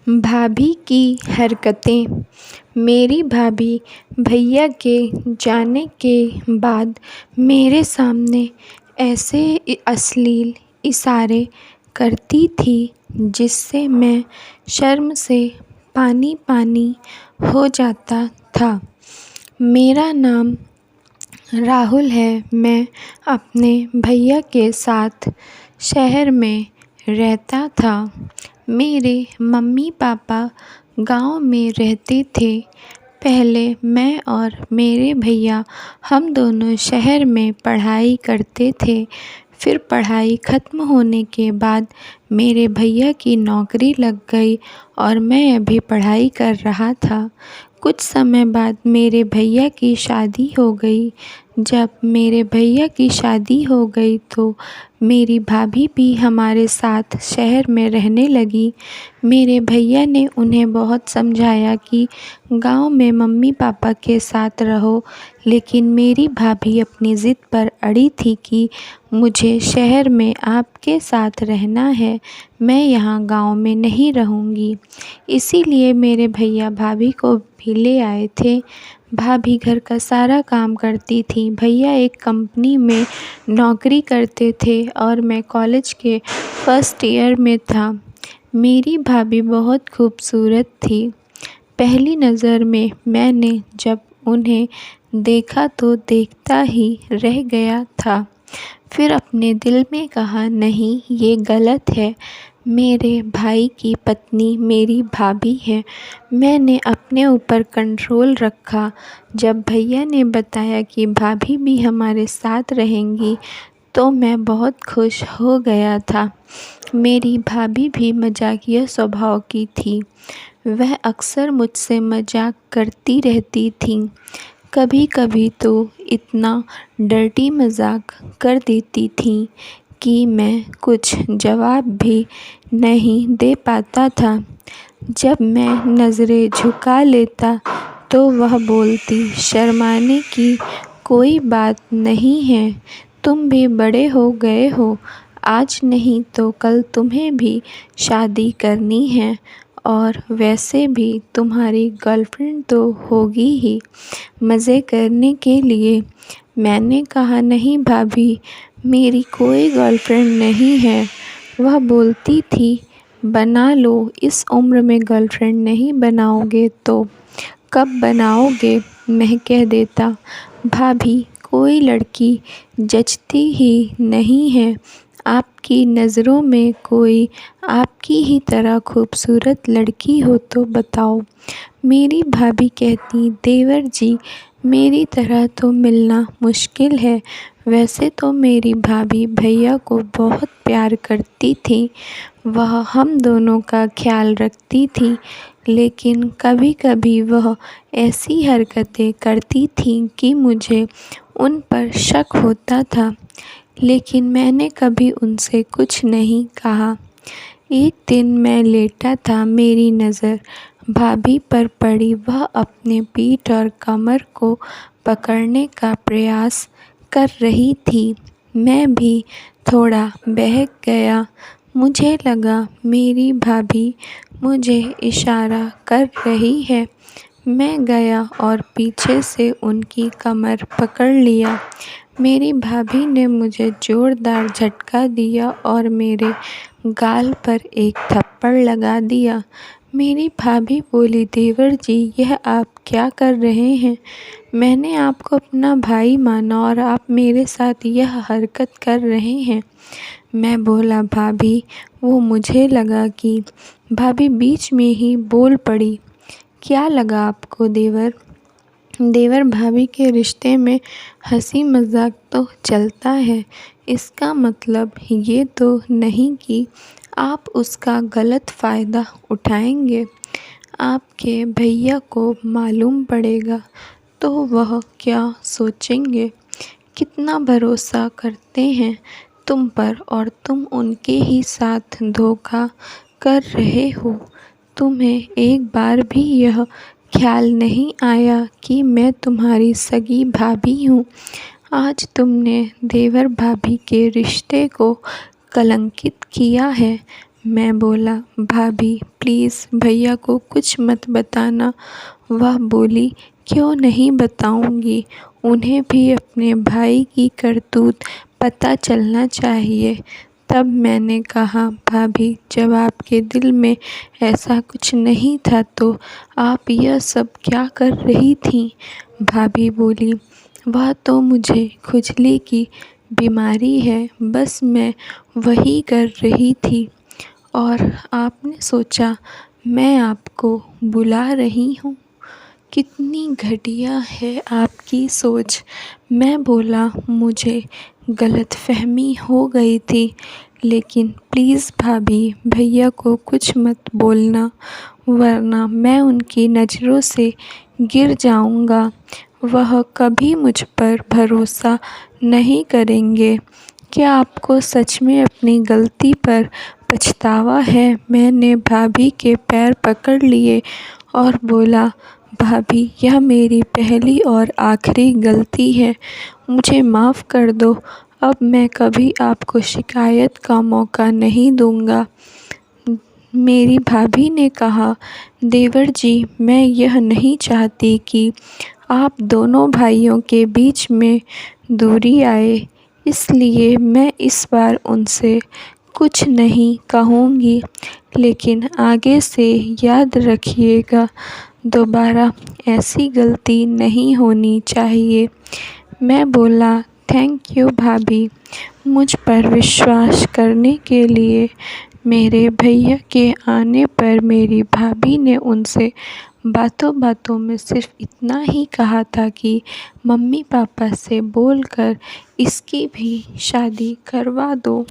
भाभी की हरकतें। मेरी भाभी भैया के जाने के बाद मेरे सामने ऐसे अश्लील इशारे करती थी जिससे मैं शर्म से पानी पानी हो जाता था। मेरा नाम राहुल है। मैं अपने भैया के साथ शहर में रहता था। मेरे मम्मी पापा गांव में रहते थे। पहले मैं और मेरे भैया हम दोनों शहर में पढ़ाई करते थे। फिर पढ़ाई ख़त्म होने के बाद मेरे भैया की नौकरी लग गई और मैं अभी पढ़ाई कर रहा था। कुछ समय बाद मेरे भैया की शादी हो गई। जब मेरे भैया की शादी हो गई तो मेरी भाभी भी हमारे साथ शहर में रहने लगी। मेरे भैया ने उन्हें बहुत समझाया कि गांव में मम्मी पापा के साथ रहो, लेकिन मेरी भाभी अपनी ज़िद पर अड़ी थी कि मुझे शहर में आपके साथ रहना है, मैं यहाँ गांव में नहीं रहूँगी। इसीलिए मेरे भैया भाभी को भी ले आए थे। भाभी घर का सारा काम करती थी। भैया एक कंपनी में नौकरी करते थे और मैं कॉलेज के फर्स्ट ईयर में था। मेरी भाभी बहुत खूबसूरत थी। पहली नज़र में मैंने जब उन्हें देखा तो देखता ही रह गया था। फिर अपने दिल में कहा, नहीं, ये गलत है। मेरे भाई की पत्नी मेरी भाभी है। मैंने अपने ऊपर कंट्रोल रखा। जब भैया ने बताया कि भाभी भी हमारे साथ रहेंगी तो मैं बहुत खुश हो गया था। मेरी भाभी भी मजाकिया स्वभाव की थी। वह अक्सर मुझसे मजाक करती रहती थी। कभी कभी तो इतना डर्टी मजाक कर देती थी कि मैं कुछ जवाब भी नहीं दे पाता था। जब मैं नज़रें झुका लेता तो वह बोलती, शर्माने की कोई बात नहीं है, तुम भी बड़े हो गए हो, आज नहीं तो कल तुम्हें भी शादी करनी है और वैसे भी तुम्हारी गर्लफ्रेंड तो होगी ही, मज़े करने के लिए। मैंने कहा, नहीं भाभी, मेरी कोई गर्लफ्रेंड नहीं है। वह बोलती थी, बना लो, इस उम्र में गर्लफ्रेंड नहीं बनाओगे तो कब बनाओगे। मैं कह देता, भाभी, कोई लड़की जचती ही नहीं है। आपकी नज़रों में कोई आपकी ही तरह खूबसूरत लड़की हो तो बताओ। मेरी भाभी कहती, देवर जी, मेरी तरह तो मिलना मुश्किल है। वैसे तो मेरी भाभी भैया को बहुत प्यार करती थी। वह हम दोनों का ख्याल रखती थी, लेकिन कभी कभी वह ऐसी हरकतें करती थी कि मुझे उन पर शक होता था, लेकिन मैंने कभी उनसे कुछ नहीं कहा। एक दिन मैं लेटा था, मेरी नज़र भाभी पर पड़ी। वह अपने पीठ और कमर को पकड़ने का प्रयास कर रही थी। मैं भी थोड़ा बहक गया। मुझे लगा मेरी भाभी मुझे इशारा कर रही है। मैं गया और पीछे से उनकी कमर पकड़ लिया। मेरी भाभी ने मुझे ज़ोरदार झटका दिया और मेरे गाल पर एक थप्पड़ लगा दिया। मेरी भाभी बोली, देवर जी, यह आप क्या कर रहे हैं? मैंने आपको अपना भाई माना और आप मेरे साथ यह हरकत कर रहे हैं। मैं बोला, भाभी, वो मुझे लगा कि भाभी बीच में ही बोल पड़ी, क्या लगा आपको देवर? देवर भाभी के रिश्ते में हंसी मजाक तो चलता है, इसका मतलब ये तो नहीं कि आप उसका गलत फ़ायदा उठाएंगे। आपके भैया को मालूम पड़ेगा तो वह क्या सोचेंगे? कितना भरोसा करते हैं तुम पर और तुम उनके ही साथ धोखा कर रहे हो। तुम्हें एक बार भी यह ख्याल नहीं आया कि मैं तुम्हारी सगी भाभी हूँ। आज तुमने देवर भाभी के रिश्ते को कलंकित किया है। मैं बोला, भाभी प्लीज़ भैया को कुछ मत बताना। वह बोली, क्यों नहीं बताऊंगी, उन्हें भी अपने भाई की करतूत पता चलना चाहिए। तब मैंने कहा, भाभी जब आपके दिल में ऐसा कुछ नहीं था तो आप यह सब क्या कर रही थीं? भाभी बोली, वह तो मुझे खुजली की बीमारी है, बस मैं वही कर रही थी और आपने सोचा मैं आपको बुला रही हूँ। कितनी घटिया है आपकी सोच। मैं बोला, मुझे गलतफ़हमी हो गई थी, लेकिन प्लीज़ भाभी भैया को कुछ मत बोलना, वरना मैं उनकी नज़रों से गिर जाऊँगा। वह कभी मुझ पर भरोसा नहीं करेंगे। क्या आपको सच में अपनी गलती पर पछतावा है? मैंने भाभी के पैर पकड़ लिए और बोला, भाभी यह मेरी पहली और आखिरी गलती है, मुझे माफ़ कर दो। अब मैं कभी आपको शिकायत का मौका नहीं दूँगा। मेरी भाभी ने कहा, देवर जी मैं यह नहीं चाहती कि आप दोनों भाइयों के बीच में दूरी आए, इसलिए मैं इस बार उनसे कुछ नहीं कहूँगी, लेकिन आगे से याद रखिएगा दोबारा ऐसी गलती नहीं होनी चाहिए। मैं बोला, थैंक यू भाभी, मुझ पर विश्वास करने के लिए। मेरे भैया के आने पर मेरी भाभी ने उनसे बातों बातों में सिर्फ इतना ही कहा था कि मम्मी पापा से बोलकर इसकी भी शादी करवा दो।